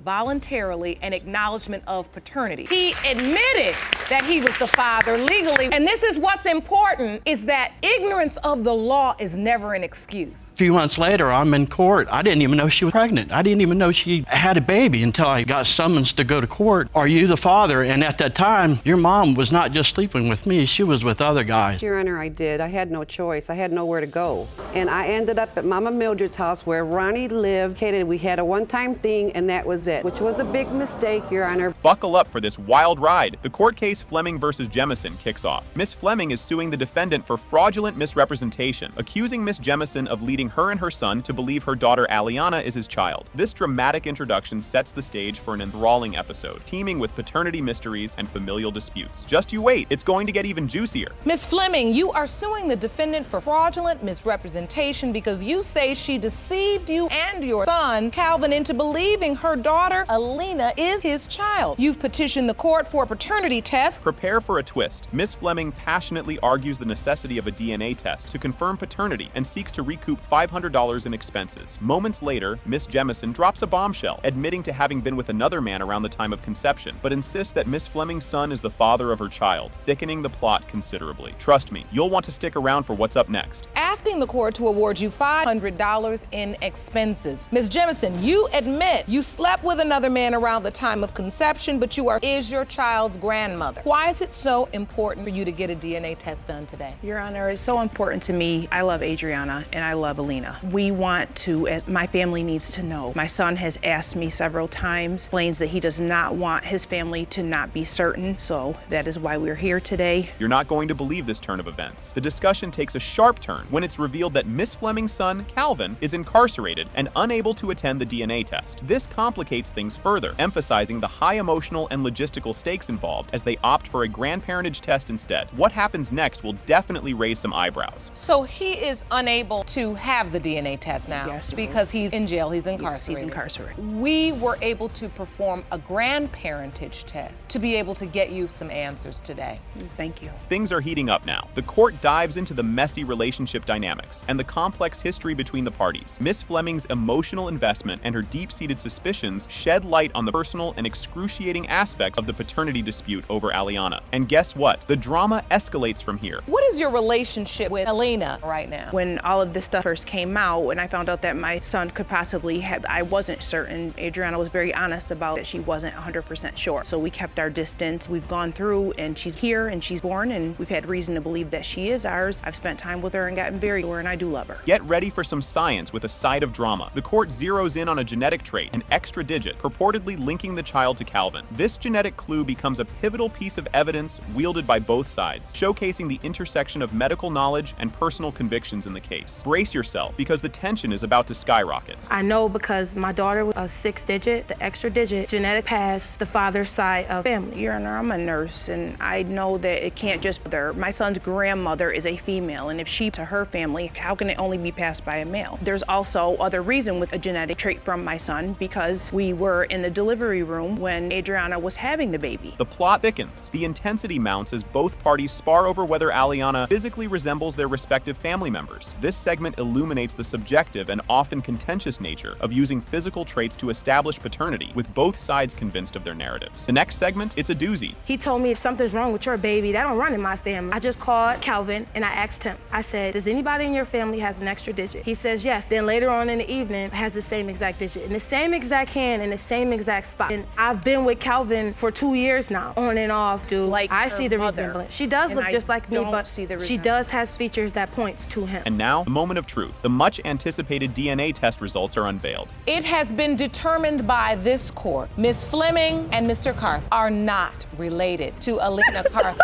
voluntarily an acknowledgement of paternity. He admitted that he was the father legally. And this is what's important, is that ignorance of the law is never an excuse. A few months later, I'm in court. I didn't even know she was pregnant. I didn't even know she had a baby until I got summons to go to court. Are you the father? And at that time, your mom was not just sleeping with me, she was with other guys. Your Honor, I did. I had no choice. I had nowhere to go. And I ended up at Mama Mildred's house where Ronnie lived. We had a one-time thing, and that was it, which was a big mistake, Your Honor. Buckle up for this wild ride. The court case Fleming versus Jemison kicks off. Miss Fleming is suing the defendant for fraudulent misrepresentation, accusing Miss Jemison of leading her and her son to believe her daughter Aliana is his child. This dramatic introduction sets the stage for an enthralling episode, teeming with paternity mysteries and familial disputes. Just you wait, it's going to get even juicier. Miss Fleming, you are suing the defendant for fraudulent misrepresentation because you say she deceived you and your son, Calvin, into believing her daughter, Alina, is his child. You've petitioned the court for a paternity test. Prepare for a twist. Miss Fleming passionately argues the necessity of a DNA test to confirm paternity and seeks to recoup $500 in expenses. Moments later, Miss Jemison drops a bombshell, admitting to having been with another man around the time of conception, but insists that Miss Fleming's son is the father of her child, thickening the plot considerably. Trust me, you'll want to stick around for what's up next. Asking the court to award you $500 in expenses. Ms. Jemison, you admit you slept with another man around the time of conception, but you is your child's grandmother. Why is it so important for you to get a DNA test done today? Your Honor, it's so important to me. I love Adriana and I love Alina. We want to, as my family needs to know. My son has asked me several times, explains that he does not want his family to not be certain, so that is why we're here today. You're not going to believe this turn of events. The discussion takes a sharp turn when it's revealed that Miss Fleming's son, Calvin, is incarcerated and unable to attend the DNA test. This complicates things further, emphasizing the high emotional and logistical stakes involved as they opt for a grandparentage test instead. What happens next will definitely raise some eyebrows. So he is unable to have the DNA test now? Yes. Because he's in jail, he's incarcerated. He's incarcerated. We were able to perform a grandparentage test to be able to get you some answers today. Thank you. Things are heating up now. The court dives into the messy relationship dynamics and the complex history between the parties. Miss Fleming's emotional investment and her deep-seated suspicions shed light on the personal and excruciating aspects of the paternity dispute over Aliana. And guess what? The drama escalates from here. What is your relationship with Alina right now? When all of this stuff first came out and I found out that my son could possibly have, I wasn't certain. Adriana was very honest about that she wasn't 100% sure. So we kept our distance. We've gone through and she's here and she's born and we've had reason to believe that she is ours. I've spent time with her and gotten married to her and I do love her. Get ready for some science with a side of drama. The court zeroes in on a genetic trait, an extra digit, purportedly linking the child to Calvin. This genetic clue becomes a pivotal piece of evidence wielded by both sides, showcasing the intersection of medical knowledge and personal convictions in the case. Brace yourself, because the tension is about to skyrocket. I know because my daughter was a 6 digit, the extra digit, genetic past the father's side of family. Your Honor, I'm a nurse and I know that it can't just be there. My son's grandmother is a female and if she to her family, how can it only be passed by a male? There's also other reason with a genetic trait from my son because we were in the delivery room when Adriana was having the baby. The plot thickens. The intensity mounts as both parties spar over whether Aliana physically resembles their respective family members. This segment illuminates the subjective and often contentious nature of using physical traits to establish paternity, with both sides convinced of their narratives. The next segment, it's a doozy. He told me if something's wrong with your baby, that don't run in my family. I just called Calvin and I asked him, I said, does anybody in your family has an extra digit? He says yes. Then later on in the evening, has the same exact digit, in the same exact hand, in the same exact spot. And I've been with Calvin for 2 years now, on and off, dude. Like I see the resemblance. She does look just like me, but she does have features that points to him. And now, the moment of truth. The much anticipated DNA test results are unveiled. It has been determined by this court. Ms. Fleming and Mr. Carth are not related to Alina Carth.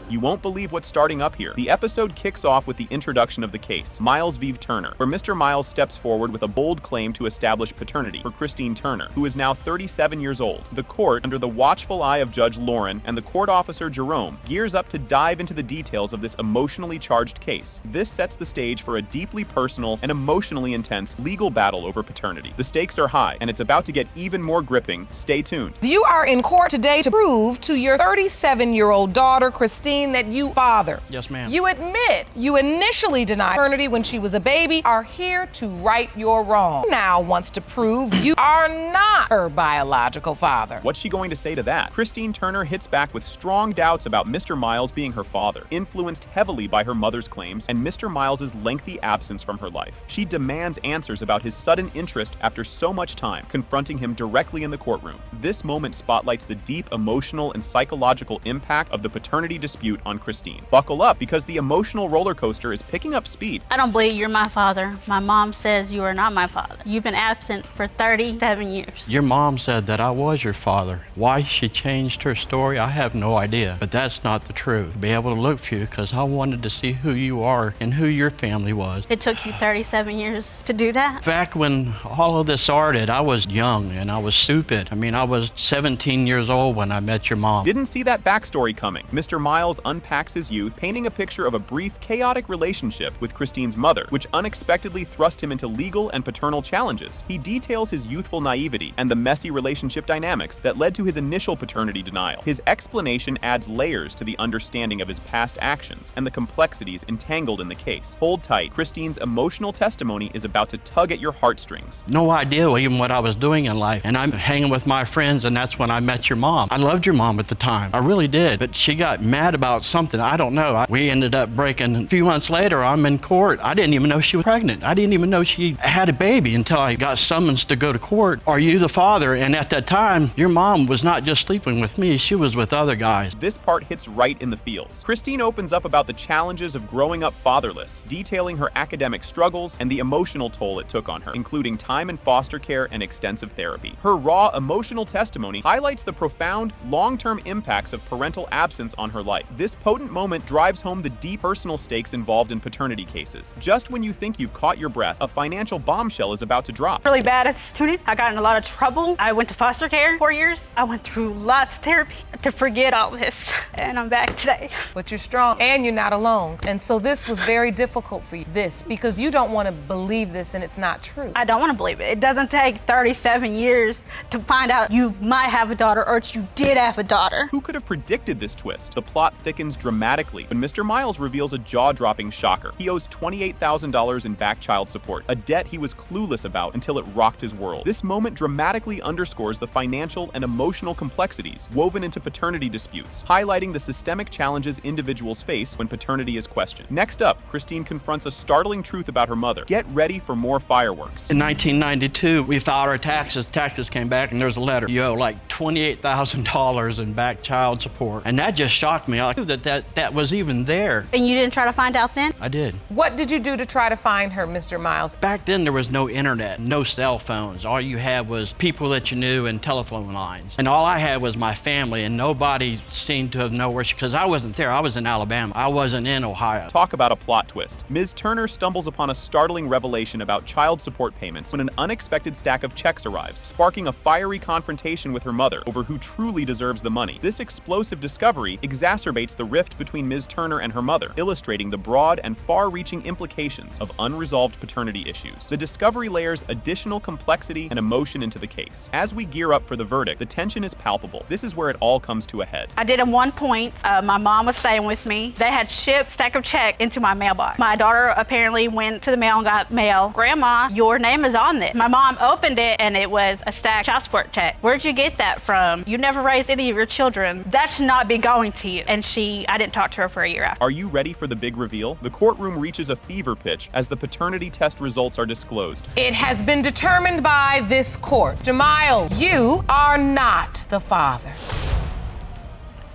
You won't believe what's starting up here. The episode kicks off with the introduction of the case, Miles v. Turner, where Mr. Miles steps forward with a bold claim to establish paternity for Christine Turner, who is now 37 years old. The court, under the watchful eye of Judge Lauren and the court officer Jerome, gears up to dive into the details of this emotionally charged case. This sets the stage for a deeply personal and emotionally intense legal battle over paternity. The stakes are high, and it's about to get even more gripping. Stay tuned. You are in court today to prove to your 37-year-old daughter, Christine mean that you father. Yes, ma'am. You admit you initially denied paternity when she was a baby, are here to right your wrong. Now wants to prove you are not her biological father. What's she going to say to that? Christine Turner hits back with strong doubts about Mr. Miles being her father, influenced heavily by her mother's claims and Mr. Miles's lengthy absence from her life. She demands answers about his sudden interest after so much time, confronting him directly in the courtroom. This moment spotlights the deep emotional and psychological impact of the paternity dispute on Christine. Buckle up, because the emotional roller coaster is picking up speed. I don't believe you're my father. My mom says you are not my father. You've been absent for 37 years. Your mom said that I was your father. Why she changed her story, I have no idea. But that's not the truth. Be able to look for you because I wanted to see who you are and who your family was. It took you 37 years to do that? Back when all of this started, I was young and I was stupid. I mean, I was 17 years old when I met your mom. Didn't see that backstory coming. Mr. Miles unpacks his youth, painting a picture of a brief, chaotic relationship with Christine's mother, which unexpectedly thrust him into legal and paternal challenges. He details his youthful naivety and the messy relationship dynamics that led to his initial paternity denial. His explanation adds layers to the understanding of his past actions and the complexities entangled in the case. Hold tight. Christine's emotional testimony is about to tug at your heartstrings. No idea even what I was doing in life. And I'm hanging with my friends, and that's when I met your mom. I loved your mom at the time. I really did. But she got mad about something. I don't know. We ended up breaking. A few months later, I'm in court. I didn't even know she was pregnant. I didn't even know she had a baby until I got summons to go to court. Are you the father? And at that time, your mom was not just sleeping with me. She was with other guys. This part hits right in the feels. Christine opens up about the challenges of growing up fatherless, detailing her academic struggles and the emotional toll it took on her, including time in foster care and extensive therapy. Her raw emotional testimony highlights the profound, long-term impacts of parental absence on her life. This potent moment drives home the deep personal stakes involved in paternity cases. Just when you think you've caught your breath, a financial bombshell is about to drop. Really bad as a student. I got in a lot of trouble. I went to foster care 4 years. I went through lots of therapy to forget all this, and I'm back today. But you're strong and you're not alone. And so this was very difficult for you, because you don't want to believe this and it's not true. I don't want to believe it. It doesn't take 37 years to find out you might have a daughter or you did have a daughter. Who could have predicted this twist? The plot thickens dramatically when Mr. Miles reveals a jaw-dropping shocker. He owes $28,000 in back child support, a debt he was clueless about until it rocked his world. This moment dramatically underscores the financial and emotional complexities woven into paternity disputes, highlighting the systemic challenges individuals face when paternity is questioned. Next up, Christine confronts a startling truth about her mother. Get ready for more fireworks. In 1992, we filed our taxes. Taxes came back and there's a letter. You owe like $28,000 in back child support. And that just shocked me. I knew that was even there. And you didn't try to find out then? I did. What did you do to try to find her, Mr. Miles? Back then, there was no internet, no cell phones. All you had was people that you knew and telephone lines. And all I had was my family, and nobody seemed to have known where she, because I wasn't there. I was in Alabama. I wasn't in Ohio. Talk about a plot twist. Ms. Turner stumbles upon a startling revelation about child support payments when an unexpected stack of checks arrives, sparking a fiery confrontation with her mother over who truly deserves the money. This explosive discovery exacerbates the rift between Ms. Turner and her mother, illustrating the broad and far-reaching implications of unresolved paternity issues. The discovery layers additional complexity and emotion into the case. As we gear up for the verdict, the tension is palpable. This is where it all comes to a head. I did at one point. My mom was staying with me. They had shipped a stack of check into my mailbox. My daughter apparently went to the mail and got mail. Grandma, your name is on it. My mom opened it and it was a stack of child support check. Where'd you get that from? You never raised any of your children. That should not be going to you. And I didn't talk to her for a year after. Are you ready for the big reveal? The courtroom reaches a fever pitch as the paternity test results are disclosed. It has been determined by this court. Jamiel, you are not the father.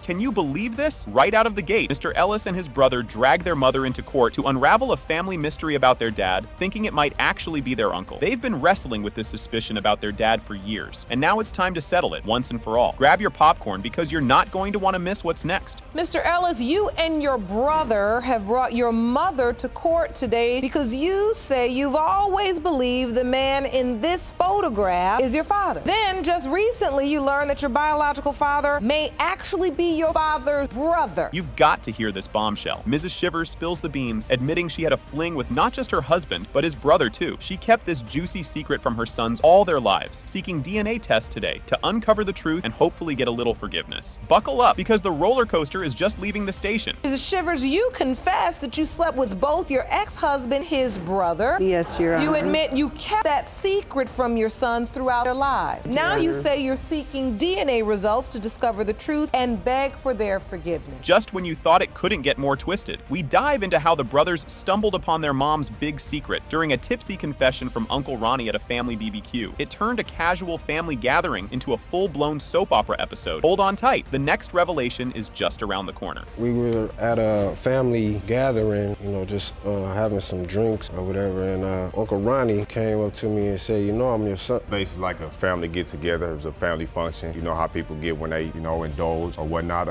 Can you believe this? Right out of the gate, Mr. Ellis and his brother drag their mother into court to unravel a family mystery about their dad, thinking it might actually be their uncle. They've been wrestling with this suspicion about their dad for years, and now it's time to settle it once and for all. Grab your popcorn because you're not going to want to miss what's next. Mr. Ellis, you and your brother have brought your mother to court today because you say you've always believed the man in this photograph is your father. Then, just recently, you learned that your biological father may actually be your father's brother. You've got to hear this bombshell. Mrs. Shivers spills the beans, admitting she had a fling with not just her husband, but his brother too. She kept this juicy secret from her sons all their lives, seeking DNA tests today to uncover the truth and hopefully get a little forgiveness. Buckle up, because the roller coaster is just leaving the station. Mrs. Shivers, you confess that you slept with both your ex-husband, his brother. Yes, Your Honor. You admit you kept that secret from your sons throughout their lives. Now you Honor. say you're seeking DNA results to discover the truth and beg for their forgiveness. Just when you thought it couldn't get more twisted, we dive into how the brothers stumbled upon their mom's big secret during a tipsy confession from Uncle Ronnie at a family BBQ. It turned a casual family gathering into a full-blown soap opera episode. Hold on tight, the next revelation is just around the corner. We were at a family gathering, just having some drinks or whatever, and Uncle Ronnie came up to me and said, I'm your son. Basically like a family get-together. It was a family function. You know how people get when they, indulge or whatnot,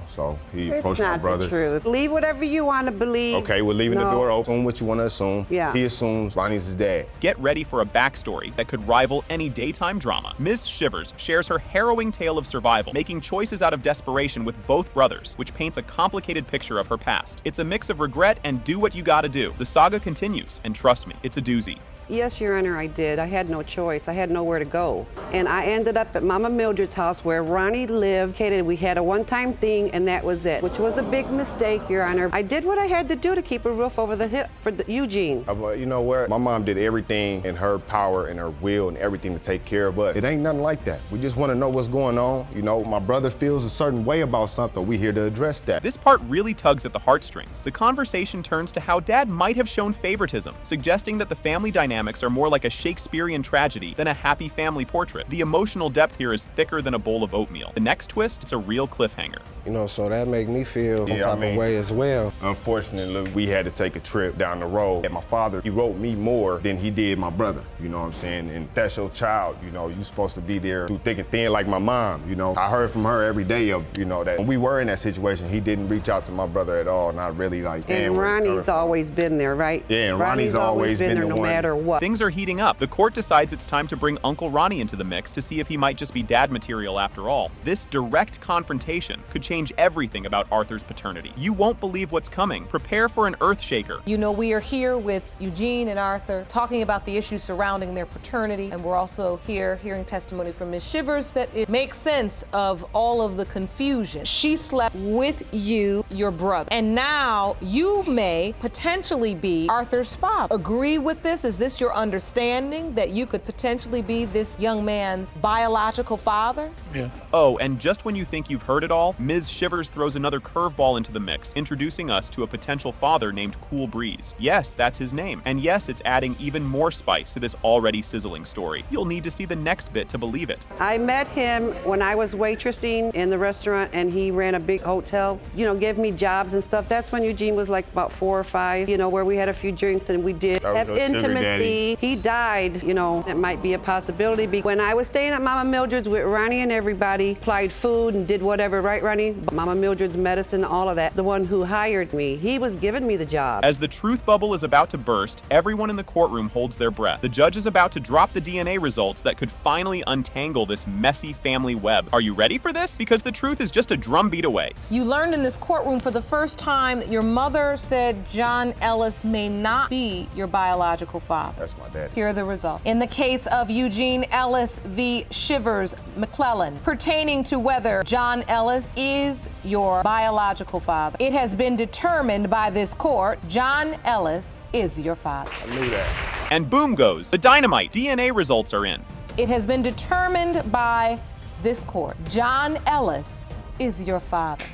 so he approached my brother. It's not the truth. Believe whatever you want to believe. Okay, we're leaving the door open. Assume what you want to assume. Yeah. He assumes Ronnie's his dad. Get ready for a backstory that could rival any daytime drama. Ms. Shivers shares her harrowing tale of survival, making choices out of desperation with both brothers, which paints a complicated picture of her past. It's a mix of regret and do what you gotta do. The saga continues, and trust me, it's a doozy. Yes, Your Honor, I did. I had no choice. I had nowhere to go. And I ended up at Mama Mildred's house where Ronnie lived. We had a one-time thing, and that was it, which was a big mistake, Your Honor. I did what I had to do to keep a roof over the hip for Eugene. You know what? My mom did everything in her power and her will and everything to take care of us. It ain't nothing like that. We just want to know what's going on. My brother feels a certain way about something. We're here to address that. This part really tugs at the heartstrings. The conversation turns to how Dad might have shown favoritism, suggesting that the family dynamics are more like a Shakespearean tragedy than a happy family portrait. The emotional depth here is thicker than a bowl of oatmeal. The next twist, it's a real cliffhanger. So that made me feel some type of way as well. Unfortunately, we had to take a trip down the road. And my father, he wrote me more than he did my brother, you know what I'm saying? And that's your child, you're supposed to be there through thick and thin like my mom, I heard from her every day of, that when we were in that situation, he didn't reach out to my brother at all, not really like, damn. And Ronnie's always been there, right? Yeah, and Ronnie's always been there the no one. matter what. Things are heating up. The court decides it's time to bring Uncle Ronnie into the mix to see if he might just be dad material after all. This direct confrontation could change everything about Arthur's paternity. You won't believe what's coming. Prepare for an earth shaker. We are here with Eugene and Arthur talking about the issues surrounding their paternity, and we're also here hearing testimony from Ms. Shivers that it makes sense of all of the confusion. She slept with you, your brother, and now you may potentially be Arthur's father. Agree with this? Is this your understanding that you could potentially be this young man's biological father? Yes. Oh, and just when you think you've heard it all, Ms. Shivers throws another curveball into the mix, introducing us to a potential father named Cool Breeze. Yes, that's his name. And yes, it's adding even more spice to this already sizzling story. You'll need to see the next bit to believe it. I met him when I was waitressing in the restaurant, and he ran a big hotel, gave me jobs and stuff. That's when Eugene was like about 4 or 5, where we had a few drinks and we did have intimacy. He died, it might be a possibility. When I was staying at Mama Mildred's with Ronnie and everybody, applied food and did whatever, right, Ronnie? Mama Mildred's medicine, all of that. The one who hired me, he was giving me the job. As the truth bubble is about to burst, everyone in the courtroom holds their breath. The judge is about to drop the DNA results that could finally untangle this messy family web. Are you ready for this? Because the truth is just a drumbeat away. You learned in this courtroom for the first time that your mother said John Ellis may not be your biological father. That's my dad. Here are the results. In the case of Eugene Ellis v. Shivers McClellan, pertaining to whether John Ellis is your biological father, it has been determined by this court, John Ellis is your father. I knew that. And boom goes the dynamite. DNA results are in. It has been determined by this court, John Ellis is your father.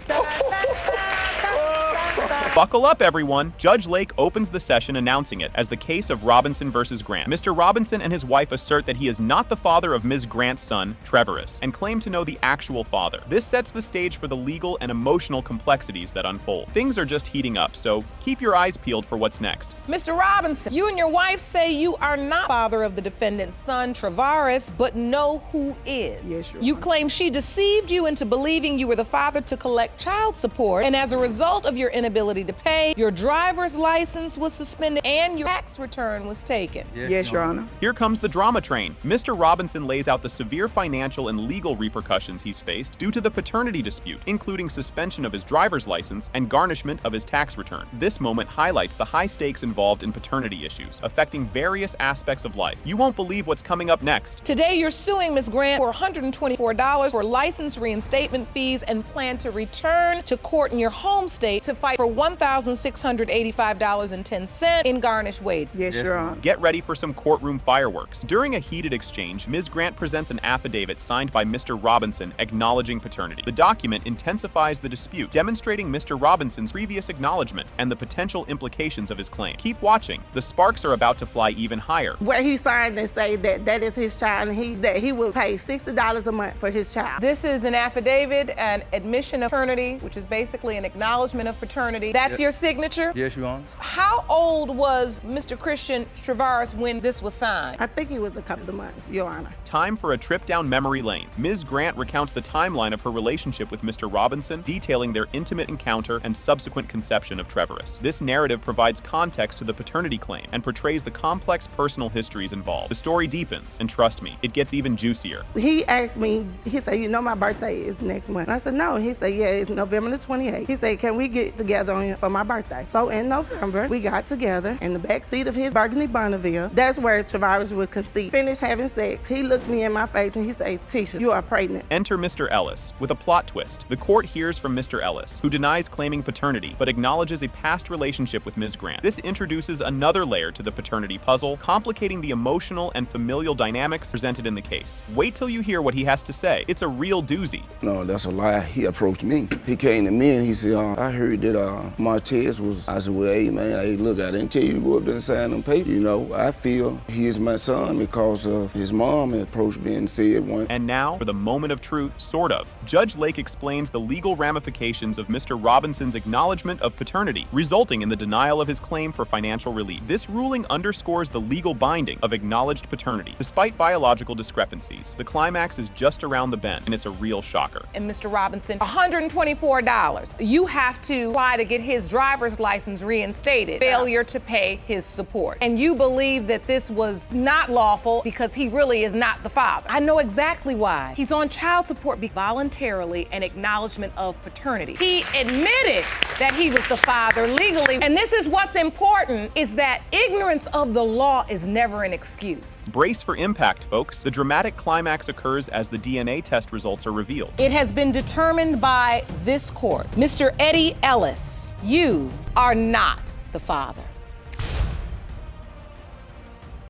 Buckle up, everyone. Judge Lake opens the session announcing it as the case of Robinson versus Grant. Mr. Robinson and his wife assert that he is not the father of Ms. Grant's son, Trevorus, and claim to know the actual father. This sets the stage for the legal and emotional complexities that unfold. Things are just heating up, so keep your eyes peeled for what's next. Mr. Robinson, you and your wife say you are not father of the defendant's son, Trevorus, but know who is. Yes, Your You Honor. claim she deceived you into believing you were the father to collect child support, and as a result of your inability inability to pay, your driver's license was suspended, and your tax return was taken. Yes, Your Honor. Here comes the drama train. Mr. Robinson lays out the severe financial and legal repercussions he's faced due to the paternity dispute, including suspension of his driver's license and garnishment of his tax return. This moment highlights the high stakes involved in paternity issues, affecting various aspects of life. You won't believe what's coming up next. Today, you're suing Ms. Grant for $124 for license reinstatement fees and plan to return to court in your home state to fight for $1,685.10 in garnished wages. Yes, Your Honor. Get ready for some courtroom fireworks. During a heated exchange, Ms. Grant presents an affidavit signed by Mr. Robinson acknowledging paternity. The document intensifies the dispute, demonstrating Mr. Robinson's previous acknowledgement and the potential implications of his claim. Keep watching. The sparks are about to fly even higher. Where he signed and say that that is his child and that he will pay $60 a month for his child. This is an affidavit, an admission of paternity, which is basically an acknowledgement of paternity. That's your signature? Yes, Your Honor. How old was Mr. Christian Travaris when this was signed? I think he was a couple of months, Your Honor. Time for a trip down memory lane. Ms. Grant recounts the timeline of her relationship with Mr. Robinson, detailing their intimate encounter and subsequent conception of Travaris. This narrative provides context to the paternity claim and portrays the complex personal histories involved. The story deepens, and trust me, it gets even juicier. He asked me, he said, you know my birthday is next month. I said, no. He said, yeah, it's November the 28th. He said, can we get together for my birthday? So in November, we got together in the backseat of his Burgundy Bonneville. That's where Travaris would conceive. Finished having sex. He looked me in my face and he said, Tisha, you are pregnant. Enter Mr. Ellis. With a plot twist, the court hears from Mr. Ellis, who denies claiming paternity, but acknowledges a past relationship with Ms. Grant. This introduces another layer to the paternity puzzle, complicating the emotional and familial dynamics presented in the case. Wait till you hear what he has to say. It's a real doozy. No, that's a lie. He approached me. He came to me and he said, I heard that Martez was, I said, well, hey, man, hey, look, I didn't tell you to go up there and sign them papers. You know, I feel he is my son because of his mom approached me and said one. And now, for the moment of truth, sort of. Judge Lake explains the legal ramifications of Mr. Robinson's acknowledgement of paternity, resulting in the denial of his claim for financial relief. This ruling underscores the legal binding of acknowledged paternity. Despite biological discrepancies, the climax is just around the bend, and it's a real shocker. And Mr. Robinson, $124. You have to apply to get his driver's license reinstated. Failure to pay his support. And you believe that this was not lawful because he really is not the father. I know exactly why. He's on child support voluntarily, an acknowledgement of paternity. He admitted that he was the father legally. And this is what's important, is that ignorance of the law is never an excuse. Brace for impact, folks. The dramatic climax occurs as the DNA test results are revealed. It has been determined by this court. Mr. Eddie Ellis, you are not the father.